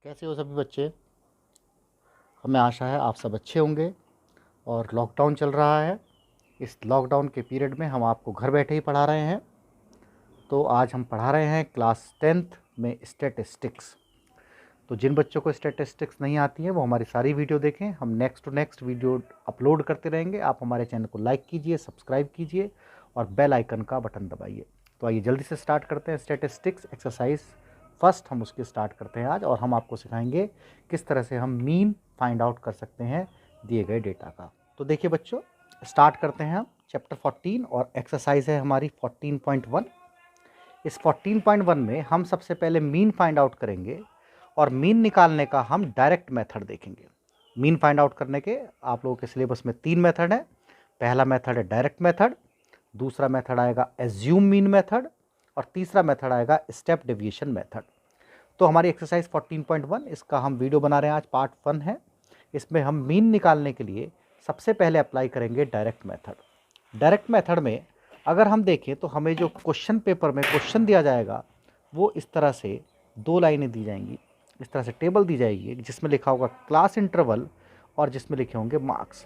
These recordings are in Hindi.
कैसे हो सभी बच्चे। हमें आशा है आप सब अच्छे होंगे। और लॉकडाउन चल रहा है। इस लॉकडाउन के पीरियड में हम आपको घर बैठे ही पढ़ा रहे हैं। तो आज हम पढ़ा रहे हैं क्लास 10th में स्टैटिस्टिक्स। तो जिन बच्चों को स्टैटिस्टिक्स नहीं आती है वो हमारी सारी वीडियो देखें। हम next to next video upload करते रहेंगे। आप हमारे चैनल को लाइक कीजिए, सब्सक्राइब कीजिए और बेल आइकन का बटन दबाइए। तो आइए जल्दी से स्टार्ट करते हैं। स्टैटिस्टिक्स एक्सरसाइज फर्स्ट हम उसकी स्टार्ट करते हैं आज। और हम आपको सिखाएंगे किस तरह से हम मीन फाइंड आउट कर सकते हैं दिए गए डेटा का। तो देखिए बच्चों, स्टार्ट करते हैं हम चैप्टर 14 और एक्सरसाइज है हमारी 14.1। इस 14.1 में हम सबसे पहले मीन फाइंड आउट करेंगे और मीन निकालने का हम डायरेक्ट मेथड देखेंगे। मीन फाइंड आउट करने के आप लोगों के सिलेबस में 3 मेथड है। पहला मेथड है डायरेक्ट मेथड, दूसरा मेथड आएगा एज्यूम मीन मेथड और तीसरा मेथड आएगा स्टेप डेविएशन मेथड। तो हमारी एक्सरसाइज 14.1 इसका हम वीडियो बना रहे हैं आज, पार्ट 1 है। इसमें हम मीन निकालने के लिए सबसे पहले अप्लाई करेंगे डायरेक्ट मेथड। डायरेक्ट मेथड में अगर हम देखें तो हमें जो क्वेश्चन पेपर में क्वेश्चन दिया जाएगा वो इस तरह से 2 लाइनें दी जाएंगी। इस तरह से टेबल दी जाएगी जिसमें लिखा होगा क्लास इंटरवल और जिसमें लिखे होंगे मार्क्स।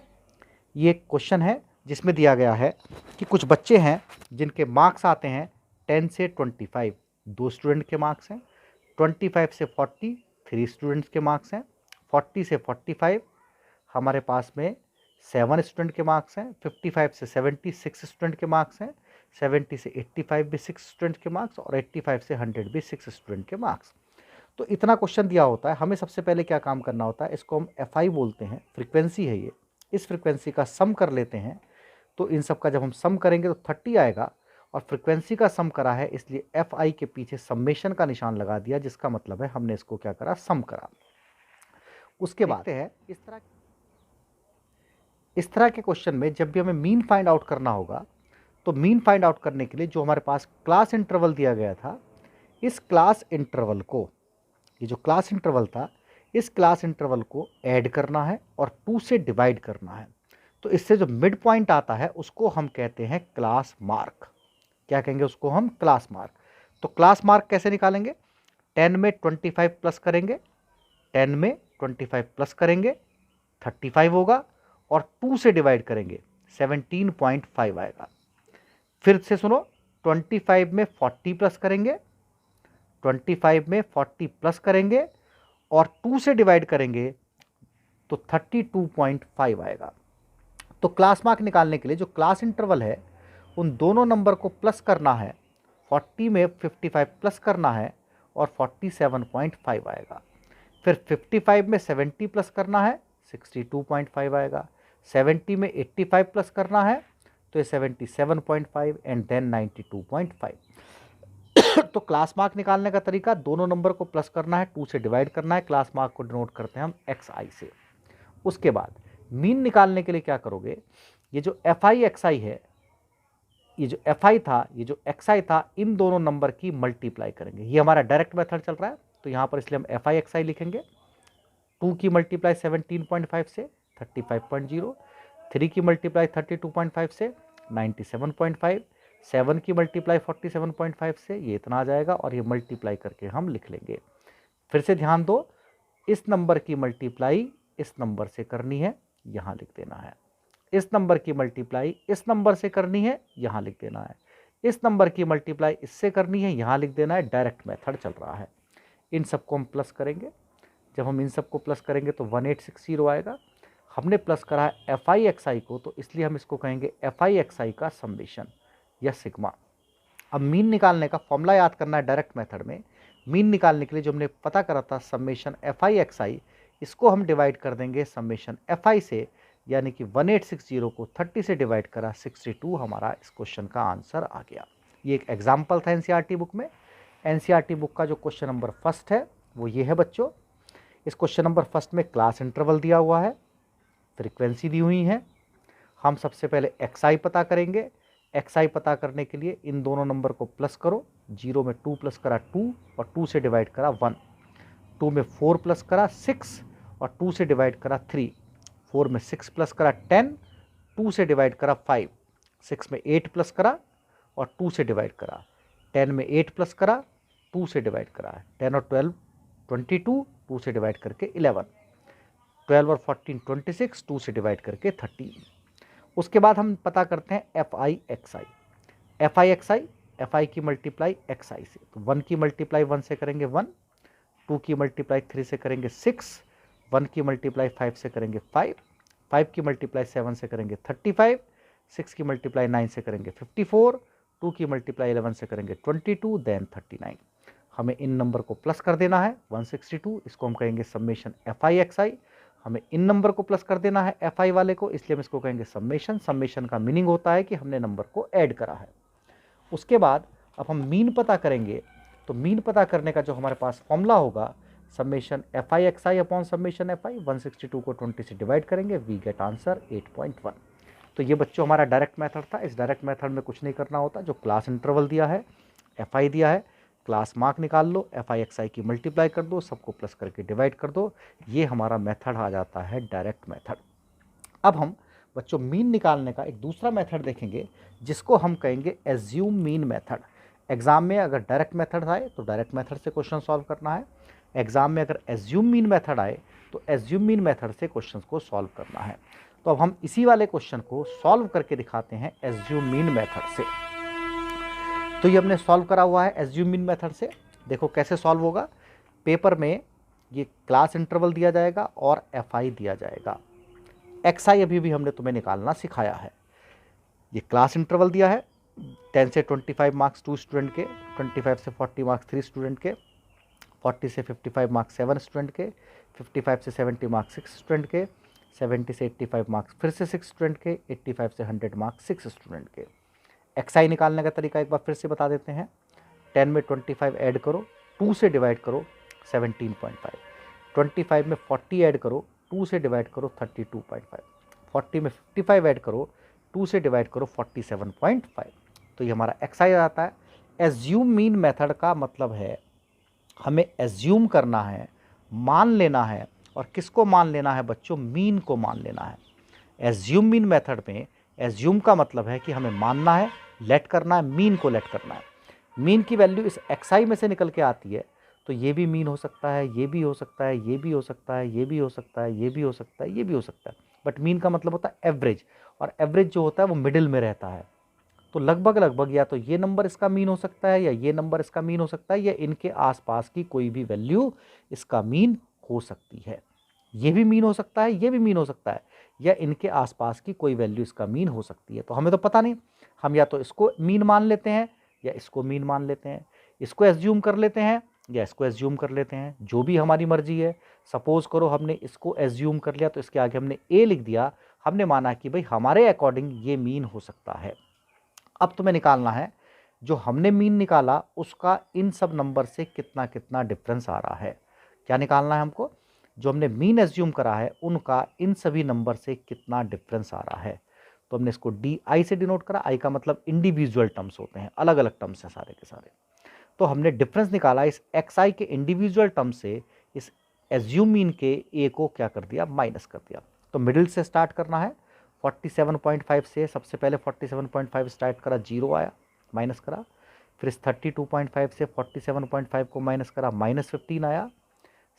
ये क्वेश्चन है जिसमें दिया गया है कि कुछ बच्चे हैं जिनके मार्क्स आते हैं 10 से 25। 2 स्टूडेंट के मार्क्स हैं। 25 से 40 3 स्टूडेंट्स के मार्क्स हैं। 40 से 45 हमारे पास में 7 स्टूडेंट के मार्क्स हैं। 55 से 70 6 स्टूडेंट के मार्क्स हैं। 70 से 85 भी 6 स्टूडेंट के मार्क्स और 85 से 100 भी 6 स्टूडेंट के मार्क्स। तो इतना क्वेश्चन दिया होता है। हमें सबसे पहले क्या काम करना होता है, इसको हम FI बोलते हैं, फ्रीक्वेंसी है ये। इस फ्रीक्वेंसी का सम कर लेते हैं। तो इन सब का जब हम सम करेंगे तो 30 आएगा और फ्रीक्वेंसी का सम करा है इसलिए FI के पीछे समेशन का निशान लगा दिया, जिसका मतलब है हमने इसको क्या करा, सम करा। उसके बाद है इस तरह के क्वेश्चन में जब भी हमें मीन फाइंड आउट करना होगा तो मीन फाइंड आउट करने के लिए जो हमारे पास क्लास इंटरवल दिया गया था, इस क्लास इंटरवल को, ये जो क्लास इंटरवल था, इस क्लास इंटरवल को ऐड करना है और 2 से डिवाइड करना है। तो इससे जो मिड पॉइंट आता है उसको हम कहते हैं क्लास मार्क। क्या कहेंगे उसको हम, क्लास मार्क। तो क्लास मार्क कैसे निकालेंगे, 10 में 25 प्लस करेंगे, 10 में 25 प्लस करेंगे 35 होगा और 2 से डिवाइड करेंगे 17.5 आएगा। फिर से सुनो, 25 में 40 प्लस करेंगे, 25 में 40 प्लस करेंगे और 2 से डिवाइड करेंगे तो 32.5 आएगा। तो क्लास मार्क निकालने के लिए जो क्लास इंटरवल है उन दोनों नंबर को प्लस करना है। 40 में 55 प्लस करना है और 47.5 आएगा। फिर 55 में 70 प्लस करना है, 62.5 आएगा। 70 में 85 प्लस करना है तो ये 77.5 एंड देन 92.5। तो क्लास मार्क निकालने का तरीका, दोनों नंबर को प्लस करना है, 2 से डिवाइड करना है। क्लास मार्क को डिनोट करते हैं हम XI से। उसके बाद मीन निकालने के लिए क्या करोगे, ये जो FI XI है, ये जो FI था, ये जो XI था, इन दोनों नंबर की मल्टीप्लाई करेंगे। ये हमारा डायरेक्ट मेथड चल रहा है तो यहाँ पर इसलिए हम FI XI लिखेंगे। 2 की मल्टीप्लाई 17.5 से 35.0, 3 की मल्टीप्लाई 32.5 से 97.5, 7 की मल्टीप्लाई 47.5 से ये इतना आ जाएगा और ये मल्टीप्लाई करके हम लिख लेंगे। फिर से ध्यान दो, इस नंबर की मल्टीप्लाई इस नंबर से करनी है, यहाँ लिख देना है। इस नंबर की मल्टीप्लाई इस नंबर से करनी है, यहाँ लिख देना है। इस नंबर की मल्टीप्लाई इससे करनी है, यहाँ लिख देना है। डायरेक्ट मेथड चल रहा है। इन सबको हम प्लस करेंगे। जब हम इन सबको प्लस करेंगे तो 1860 आएगा। हमने प्लस करा है FI XI को तो इसलिए हम इसको कहेंगे FI XI का समेशन या सिग्मा। अब मीन निकालने का फॉर्मूला याद करना है डायरेक्ट मेथड में। मीन निकालने के लिए जो हमने पता करा था समेशन FI XI, इसको हम डिवाइड कर देंगे समेशन FI से, यानी कि 1860 को 30 से डिवाइड करा 62 हमारा इस क्वेश्चन का आंसर आ गया। ये एक एग्जाम्पल था NCERT बुक में। NCERT बुक का जो क्वेश्चन नंबर फर्स्ट है वो ये है बच्चों। इस क्वेश्चन नंबर फर्स्ट में क्लास इंटरवल दिया हुआ है, फ्रीक्वेंसी दी हुई है। हम सबसे पहले XI पता करेंगे। XI पता करने के लिए इन दोनों नंबर को प्लस करो। 0 में 2 प्लस करा 2 और 2 से डिवाइड करा 1। 2 में 4 प्लस करा 6 और 2 से डिवाइड करा 3। 4 में 6 प्लस करा 10, 2 से डिवाइड करा 5। 6 में 8 प्लस करा और 2 से डिवाइड करा। 10 में 8 प्लस करा, 2 से डिवाइड करा। 10 और 12 22, 2 से डिवाइड करके 11, 12 और 14 26, 2 से डिवाइड करके 13। उसके बाद हम पता करते हैं F I x I. F I x I, F I की मल्टीप्लाई एक्स आई से, तो 1 की मल्टीप्लाई 1 से करेंगे 1, 2 की मल्टीप्लाई 3 से करेंगे 6, 1 की मल्टीप्लाई 5 से करेंगे 5, 5 की मल्टीप्लाई 7 से करेंगे 35, 6 की मल्टीप्लाई 9 से करेंगे 54, 2 की मल्टीप्लाई 11 से करेंगे 22, देन 39। हमें इन नंबर को प्लस कर देना है 162, इसको हम कहेंगे समेशन एफ आई एक्स आई। हमें इन नंबर को प्लस कर देना है एफ आई वाले को, इसलिए हम इसको कहेंगे समेशन। समेशन का मीनिंग होता है कि हमने नंबर को ऐड करा है। उसके बाद अब हम मीन पता करेंगे, तो मीन पता करने का जो हमारे पास फॉर्मूला होगा समेशन एफ आई एक्स आई अपॉन समेशन एफ आई, 162 को 20 से डिवाइड करेंगे, वी गेट आंसर 8.1। तो ये बच्चों हमारा डायरेक्ट मेथड था। इस डायरेक्ट मेथड में कुछ नहीं करना होता, जो क्लास इंटरवल दिया है, एफ आई दिया है, क्लास मार्क निकाल लो, एफ आई एक्स आई की मल्टीप्लाई कर दो, सबको प्लस करके डिवाइड कर दो, ये हमारा मेथड आ जाता है डायरेक्ट मेथड। अब हम बच्चों मीन निकालने का एक दूसरा मेथड देखेंगे, जिसको हम कहेंगे एज्यूम मीन मेथड। एग्जाम में अगर डायरेक्ट मेथड आए तो डायरेक्ट मेथड से क्वेश्चन सॉल्व करना है, एग्जाम में अगर एज्यूम मीन मेथड आए तो एज्यूम मीन मेथड से क्वेश्चन को सॉल्व करना है। तो अब हम इसी वाले क्वेश्चन को सॉल्व करके दिखाते हैं एज्यूम मीन मेथड से। तो ये हमने सॉल्व करा हुआ है एज्यूम मीन मेथड से। देखो कैसे सॉल्व होगा। पेपर में ये क्लास इंटरवल दिया जाएगा और एफ आई दिया जाएगा। एक्स आई अभी भी हमने तुम्हें निकालना सिखाया है। ये क्लास इंटरवल दिया है, 10 से 25 मार्क्स 2 स्टूडेंट के, 25 से 40 मार्क्स 3 स्टूडेंट के, 40 से 55 मार्क्स 7 स्टूडेंट के, 55 से 70 मार्क्स 6 स्टूडेंट के, 70 से 85 मार्क्स फिर से 6 स्टूडेंट के, 85 से 100 मार्क्स 6 स्टूडेंट के। एक्स आई निकालने का तरीका एक बार फिर से बता देते हैं। 10 में 25 ऐड करो, 2 से डिवाइड करो 17.5, 25 में 40 ऐड करो, 2 से डिवाइड करो 32.5, 40 में 55 ऐड करो, 2 से डिवाइड करो 47.5। तो ये हमारा एक्स आई आता है। एज्यूम मीन मेथड का मतलब है हमें एज्यूम करना है, मान लेना है। और किसको मान लेना है बच्चों? मीन को मान लेना है। एज्यूम मीन मेथड में एज्यूम का मतलब है कि हमें मानना है, लेट करना है, मीन को लेट करना है। मीन की वैल्यू इस एक्स आई में से निकल के आती है, तो ये भी मीन हो सकता है, ये भी हो सकता है, ये भी हो सकता है, ये भी हो सकता है, ये भी हो सकता है, ये भी हो सकता है। बट मीन का मतलब होता है एवरेज, और एवरेज जो होता है वो मिडिल में रहता है। तो लगभग या तो ये नंबर इसका मीन हो सकता है, या ये नंबर इसका मीन हो सकता है, या इनके आसपास की कोई भी वैल्यू इसका मीन हो सकती है। ये भी मीन हो सकता है, ये भी मीन हो सकता है, या इनके आसपास की कोई वैल्यू इसका मीन हो सकती है। तो हमें तो पता नहीं, हम या तो इसको मीन मान लेते हैं या इसको मीन मान लेते हैं, इसको एज्यूम कर लेते हैं या इसको एज्यूम कर लेते हैं, जो भी हमारी मर्जी है। सपोज करो हमने इसको एज्यूम कर लिया, तो इसके आगे हमने ए लिख दिया, हमने माना कि भाई हमारे अकॉर्डिंग ये मीन हो सकता है। अब तुम्हें निकालना है जो हमने मीन निकाला उसका इन सब नंबर से कितना कितना डिफरेंस आ रहा है। क्या निकालना है हमको? जो हमने मीन एज्यूम करा है उनका इन सभी नंबर से कितना डिफरेंस आ रहा है। तो हमने इसको डी आई से डिनोट करा। आई का मतलब इंडिविजुअल टर्म्स होते हैं, अलग अलग टर्म्स हैं सारे के सारे। तो हमने डिफरेंस निकाला इस एक्स आई के इंडिविजुअल टर्म से, इस एज्यूम मीन के ए को क्या कर दिया? माइनस कर दिया। तो मिडिल से स्टार्ट करना है, 47.5 से सबसे पहले 47.5 स्टार्ट करा, 0 आया, माइनस करा। फिर इस 32.5 से 47.5 को माइनस करा, -15 आया।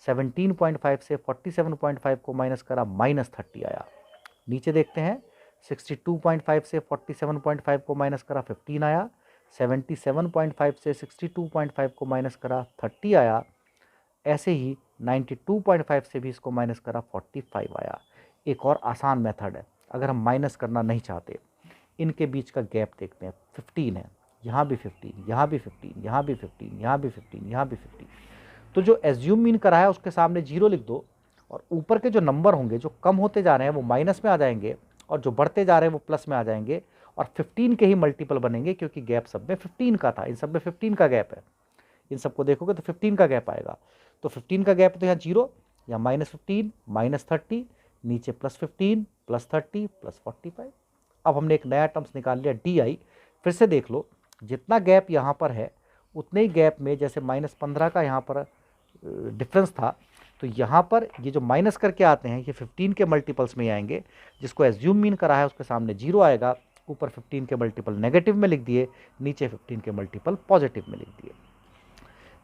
17.5 से 47.5 को माइनस करा, -30 आया। नीचे देखते हैं, 62.5 से 47.5 को माइनस करा, 15 आया। 77.5 से 62.5 को माइनस करा, 30 आया। ऐसे ही 92.5 से भी इसको माइनस करा, 45 आया। एक और आसान मेथड है, अगर हम माइनस करना नहीं चाहते, इनके बीच का गैप देखते हैं, 15 है, यहाँ भी 15, यहाँ भी 15, यहाँ भी 15, यहाँ भी 15, यहाँ भी 15। तो जो एज्यूम मीन करा है उसके सामने 0 लिख दो, और ऊपर के जो नंबर होंगे जो कम होते जा रहे हैं वो माइनस में आ जाएंगे, और जो बढ़ते जा रहे हैं वो प्लस में आ जाएंगे, और 15 के ही मल्टीपल बनेंगे, क्योंकि गैप सब में 15 का था, इन सब में 15 का गैप है। इन सबको देखोगे तो 15 का गैप आएगा। तो 15 का गैप तो यहाँ 0 या -15, -30, नीचे +15, +30, +45। अब हमने एक नया टर्म्स निकाल लिया डी आई। फिर से देख लो, जितना गैप यहाँ पर है उतने ही गैप में, जैसे -15 का यहाँ पर डिफरेंस था, तो यहाँ पर ये जो माइनस करके आते हैं ये 15 के मल्टीपल्स में आएंगे। जिसको एज्यूम मीन करा है उसके सामने 0 आएगा, ऊपर 15 के मल्टीपल नेगेटिव में लिख दिए, नीचे 15 के मल्टीपल पॉजिटिव में लिख दिए।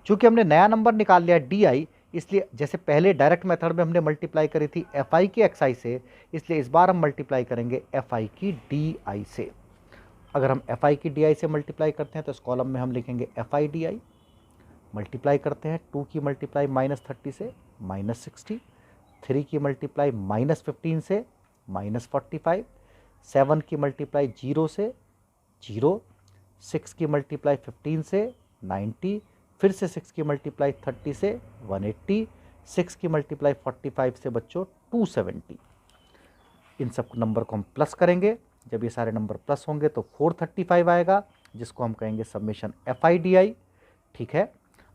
चूंकि हमने नया नंबर निकाल लिया डी आई, इसलिए जैसे पहले डायरेक्ट मेथड में हमने मल्टीप्लाई करी थी एफ आई की एक्स आई से, इसलिए इस बार हम मल्टीप्लाई करेंगे एफ आई की डी आई से। अगर हम एफ आई की डी आई से मल्टीप्लाई करते हैं तो इस कॉलम में हम लिखेंगे F I D I, multiply करते हैं 2 की मल्टीप्लाई -30 से -60, 3 की मल्टीप्लाई -15 से -45, 7 की मल्टीप्लाई 0 से 0, 6 की मल्टीप्लाई 15 से 90, फिर से 6 की मल्टीप्लाई 30 से 180, 6 की मल्टीप्लाई 45 से बच्चों 270। इन सब नंबर को हम प्लस करेंगे, जब ये सारे नंबर प्लस होंगे तो 435 आएगा, जिसको हम कहेंगे समेशन एफ आई डी आई। ठीक है,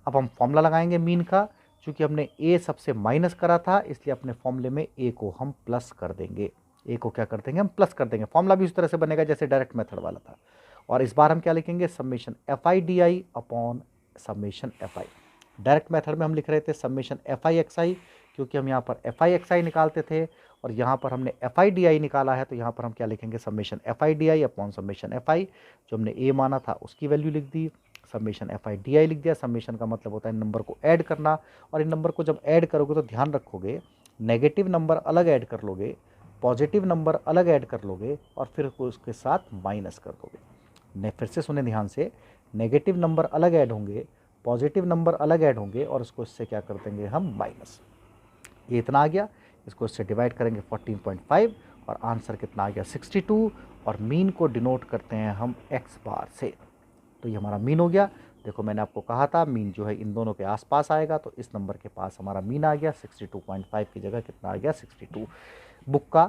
अब हम फॉर्मूला लगाएंगे मीन का। चूंकि हमने ए सबसे माइनस करा था, इसलिए अपने फॉर्मूले में ए को हम प्लस कर देंगे। ए को क्या कर देंगे, हम प्लस कर देंगे। फॉर्मूला भी उस तरह से बनेगा जैसे डायरेक्ट मेथड वाला था। और इस बार हम क्या लिखेंगे, summation F I D I upon summation F I. Direct method में हम लिख रहे थे समेशन एफ आई एक्स आई, क्योंकि हम यहाँ पर एफ आई एक्स आई निकालते थे, और यहाँ पर हमने एफ आई डी आई निकाला है, तो यहाँ पर हम क्या लिखेंगे, summation F I D I upon summation F I. जो हमने ए माना था उसकी वैल्यू लिख दी, summation F I D I लिख दिया। समेशन का मतलब होता है इन नंबर को ऐड करना, और इन नंबर को जब ऐड करोगे तो ध्यान रखोगे नेगेटिव नंबर अलग ऐड कर लोगे, पॉजिटिव नंबर अलग ऐड कर लोगे, और फिर उसके साथ माइनस कर दोगे। फिर से सुने ध्यान से, नेगेटिव नंबर अलग ऐड होंगे, पॉजिटिव नंबर अलग ऐड होंगे, और उसको इससे क्या कर देंगे हम, माइनस। ये इतना आ गया, इसको इससे डिवाइड करेंगे 14.5, और आंसर कितना आ गया 62, और मीन को डिनोट करते हैं हम एक्स बार से। तो ये हमारा मीन हो गया। देखो मैंने आपको कहा था मीन जो है इन दोनों के आसपास आएगा, तो इस नंबर के पास हमारा मीन आ गया 62.5 की जगह कितना आ गया 62। बुक का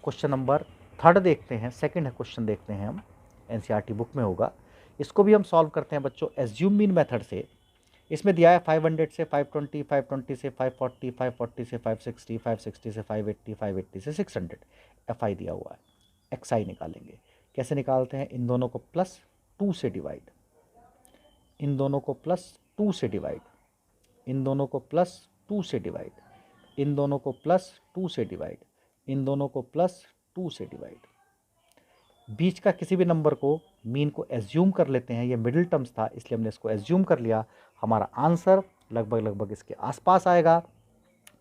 क्वेश्चन नंबर 3 देखते हैं, सेकंड है क्वेश्चन देखते हैं हम, एनसीईआरटी बुक में होगा। इसको भी हम सॉल्व करते हैं बच्चों एज्यूम मीन मेथड से। इसमें दिया है 500 से 520, 520 से 540, 540 से 560, 560 से 580, 580 से 600 एफ आई दिया हुआ है। एक्स आई निकालेंगे, कैसे निकालते हैं, इन दोनों को प्लस 2 से डिवाइड, इन दोनों को प्लस 2 से डिवाइड, इन दोनों को प्लस 2 से डिवाइड, इन दोनों को प्लस 2 से डिवाइड, इन दोनों को प्लस 2 से डिवाइड। बीच का किसी भी नंबर को मीन को एज्यूम कर लेते हैं, ये मिडिल टर्म्स था इसलिए हमने इसको एज्यूम कर लिया। हमारा आंसर लगभग इसके आसपास आएगा।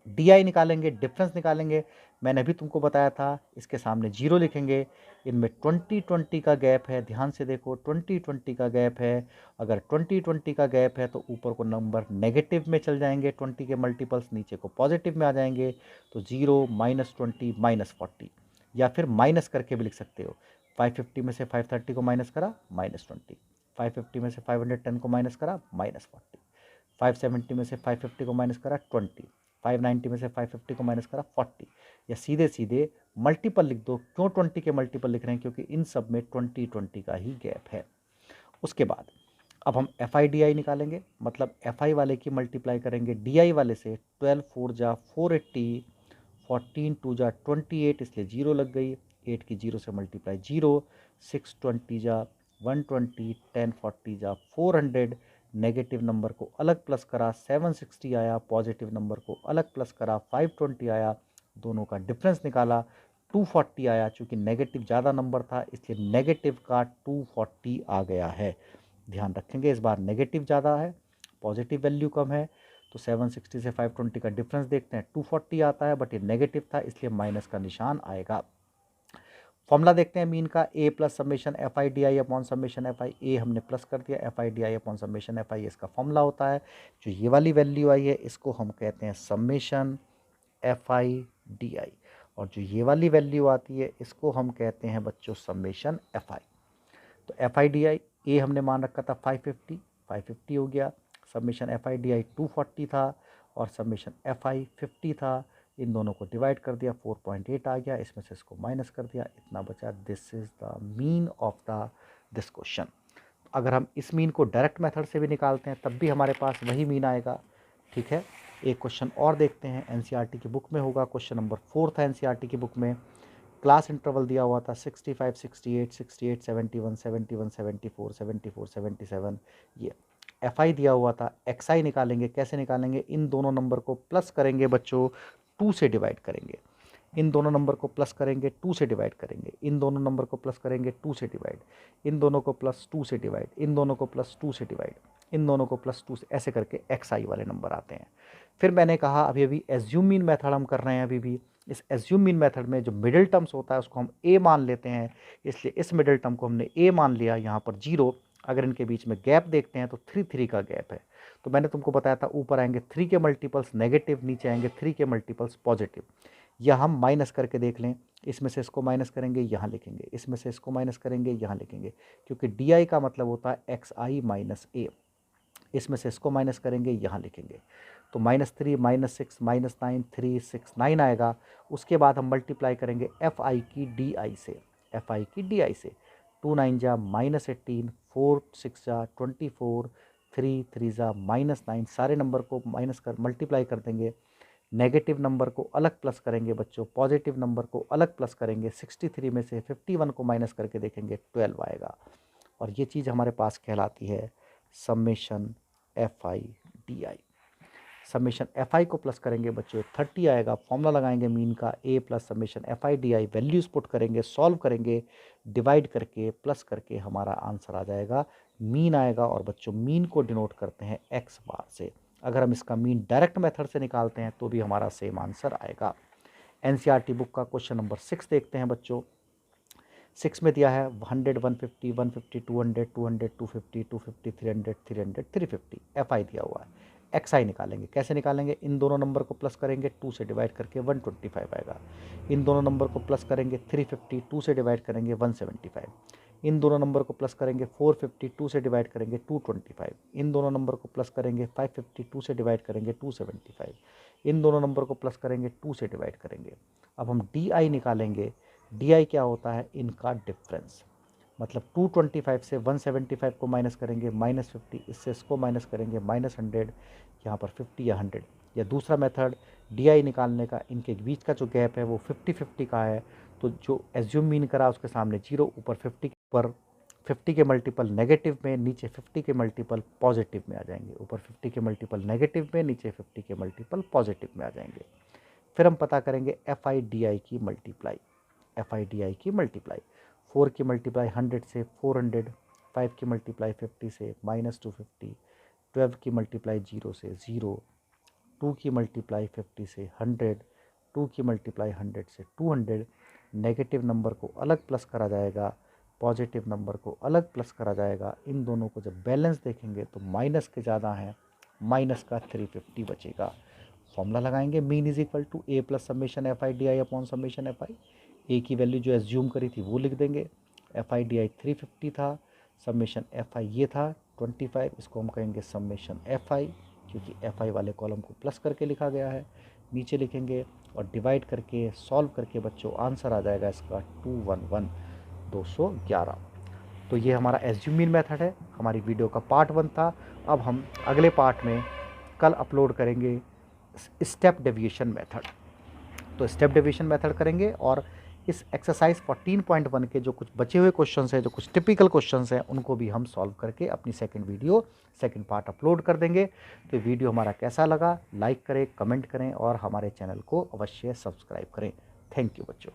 डी आई निकालेंगे, डिफरेंस निकालेंगे, मैंने अभी तुमको बताया था, इसके सामने 0 लिखेंगे। इनमें 20-20 का गैप है, ध्यान से देखो 20-20 का गैप है। अगर 20-20 का गैप है तो ऊपर को नंबर नेगेटिव में चल जाएंगे, 20 के मल्टीपल्स नीचे को पॉजिटिव में आ जाएंगे। तो 0, -20, -40, या फिर माइनस करके भी लिख सकते हो। 550 में से 530 को माइनस करा -20, 550 में से 510 को माइनस करा -40, 570 में से 550 को माइनस करा 20, 590 में से 550 को माइनस करा 40, या सीधे सीधे मल्टीपल लिख दो। क्यों 20 के मल्टीपल लिख रहे हैं, क्योंकि इन सब में 20-20 का ही गैप है। उसके बाद अब हम एफ आई डी आई निकालेंगे, मतलब एफ आई वाले की मल्टीप्लाई करेंगे डी आई वाले से। 12 4 जा 480, 14 2 जा 28, इसलिए 0 लग गई। 8 की 0 से मल्टीप्लाई 0, 6 20 जा 120, 10 40 जा 400। नेगेटिव नंबर को अलग प्लस करा 760 आया, पॉजिटिव नंबर को अलग प्लस करा 520 आया, दोनों का डिफरेंस निकाला 240 आया। चूँकि नेगेटिव ज़्यादा नंबर था इसलिए नेगेटिव का 240 आ गया है। ध्यान रखेंगे इस बार नेगेटिव ज़्यादा है, पॉजिटिव वैल्यू कम है। तो 760 से 520 का डिफरेंस देखते हैं, 240 आता है, बट ये नेगेटिव था इसलिए माइनस का निशान आएगा। फॉर्मूला देखते हैं मीन का, A plus summation F I D I upon summation F I. A हमने प्लस कर दिया, F I D I upon summation F I इसका फॉर्मूला होता है। जो ये वाली वैल्यू आई है इसको हम कहते हैं समेशन एफ आई डी आई, और जो ये वाली वैल्यू आती है इसको हम कहते हैं बच्चों समेशन एफ आई। तो F I D I A हमने मान रखा था 550 हो गया, समेशन एफ आई डी आई 240 था, और समेशन एफ आई 50 था। इन दोनों को डिवाइड कर दिया, 4.8 आ गया, इसमें से इसको माइनस कर दिया, इतना बचा। This is the mean of the this question. अगर हम इस मीन को डायरेक्ट मेथड से भी निकालते हैं तब भी हमारे पास वही मीन आएगा। ठीक है, एक क्वेश्चन और देखते हैं, एनसीईआरटी की बुक में होगा, क्वेश्चन नंबर 4 था एनसीईआरटी की बुक में। क्लास इंटरवल दिया हुआ था 65, 68, 68, 71, 71, 74, 74, 77। ये एफ आई दिया हुआ था। एक्स आई निकालेंगे, कैसे निकालेंगे, इन दोनों नंबर को प्लस करेंगे बच्चों, 2 से डिवाइड करेंगे। इन दोनों नंबर को प्लस करेंगे 2 से डिवाइड करेंगे, इन दोनों नंबर को प्लस करेंगे 2 से डिवाइड, इन दोनों को प्लस 2 से डिवाइड, इन दोनों को प्लस 2 से डिवाइड, इन दोनों को प्लस 2 से, ऐसे करके xi वाले नंबर आते हैं। फिर मैंने कहा अभी एज्यूम मीन मेथड हम कर रहे हैं। अभी भी इस एज्यूम मीन मेथड में जो मिडिल टर्म्स होता है उसको हम a मान लेते हैं, इसलिए इस मिडिल टर्म को हमने a मान लिया। यहाँ पर 0, अगर इनके बीच में गैप देखते हैं तो 3 3 का गैप है। तो मैंने तुमको बताया था ऊपर आएंगे 3 के मल्टीपल्स नेगेटिव, नीचे आएंगे 3 के मल्टीपल्स पॉजिटिव। या हम माइनस करके देख लें, इसमें से इसको माइनस करेंगे यहाँ लिखेंगे, इसमें से इसको माइनस करेंगे यहाँ लिखेंगे, क्योंकि डी का मतलब होता है xi माइनस a। इसमें से इसको माइनस करेंगे यहाँ लिखेंगे, तो -3 -6 -9 3 6 9 आएगा। उसके बाद हम मल्टीप्लाई करेंगे fi की di से, fi की di से। 2 9 जा -18, 4 6 जा 24, 3 3 जा -9, सारे नंबर को माइनस कर मल्टीप्लाई कर देंगे। नेगेटिव नंबर को अलग प्लस करेंगे बच्चों, पॉजिटिव नंबर को अलग प्लस करेंगे। 63 में से 51 को माइनस करके देखेंगे 12 आएगा, और ये चीज़ हमारे पास कहलाती है summation fi di। Summation fi को प्लस करेंगे बच्चों 30 आएगा। फॉर्मूला लगाएंगे मीन का, a plus summation fi di, values put करेंगे, सॉल्व करेंगे, डिवाइड करके प्लस करके हमारा आंसर आ जाएगा, मीन आएगा। और बच्चों मीन को डिनोट करते हैं x बार से। अगर हम इसका मीन डायरेक्ट मेथड से निकालते हैं तो भी हमारा सेम आंसर आएगा। एनसीईआरटी बुक का क्वेश्चन नंबर 6 देखते हैं बच्चों। 6 में दिया है 100 150 150 200 200 250 250 300 300 350, fi दिया हुआ है। xi निकालेंगे, कैसे निकालेंगे? इन दोनों नंबर को प्लस करेंगे 2 से डिवाइड करके 125 आएगा। इन दोनों नंबर को प्लस करेंगे 350, 2 से डिवाइड करेंगे 175। इन दोनों नंबर को प्लस करेंगे 450, 2 से डिवाइड करेंगे 225। इन दोनों नंबर को प्लस करेंगे 550, 2 से डिवाइड करेंगे 275। इन दोनों नंबर को प्लस करेंगे 2 से डिवाइड करेंगे। अब हम di निकालेंगे। di क्या होता है? इनका डिफरेंस, मतलब 225 से 175 को माइनस करेंगे -50, इससे इसको माइनस करेंगे -100, यहाँ पर 50 या 100। या दूसरा मेथड di निकालने का, इनके बीच का जो गैप है वो 50-50 का है, तो जो एज्यूम मीन करा उसके सामने 0, ऊपर 50 पर 50 के मल्टीपल नेगेटिव में, नीचे 50 के मल्टीपल पॉजिटिव में आ जाएंगे। ऊपर 50 के मल्टीपल नेगेटिव में, नीचे 50 के मल्टीपल पॉजिटिव में आ जाएंगे। फिर हम पता करेंगे fi di की मल्टीप्लाई, fi di की मल्टीप्लाई। 4 की मल्टीप्लाई 100 से 400, 5 की मल्टीप्लाई 50 से -250, 12 की मल्टीप्लाई 0 से 0, 2 की मल्टीप्लाई 50 से 100, 2 की मल्टीप्लाई 100 से 200। नेगेटिव नंबर को अलग प्लस करा जाएगा, पॉजिटिव नंबर को अलग प्लस करा जाएगा। इन दोनों को जब बैलेंस देखेंगे तो माइनस के ज़्यादा हैं, माइनस का 350 बचेगा। फॉर्मूला लगाएंगे, mean is equal to a plus summation fi di upon summation fi। a की वैल्यू जो एज्यूम करी थी वो लिख देंगे, fi di 350 था, समेशन fi ये था 25, इसको हम कहेंगे समेशन fi, क्योंकि fi वाले कॉलम को प्लस करके लिखा गया है। नीचे लिखेंगे और डिवाइड करके सॉल्व करके बच्चों आंसर आ जाएगा इसका 211। तो ये हमारा एज्यूम मीन मेथड है, हमारी वीडियो का पार्ट 1 था। अब हम अगले पार्ट में कल अपलोड करेंगे स्टेप डेविएशन मेथड। तो स्टेप डेविएशन मेथड करेंगे, और इस एक्सरसाइज 14.1 के जो कुछ बचे हुए क्वेश्चंस हैं, जो कुछ टिपिकल क्वेश्चंस हैं, उनको भी हम सॉल्व करके अपनी सेकंड पार्ट अपलोड कर देंगे। तो वीडियो हमारा कैसा लगा, लाइक करें, कमेंट करें और हमारे चैनल को अवश्य सब्सक्राइब करें। थैंक यू बच्चों।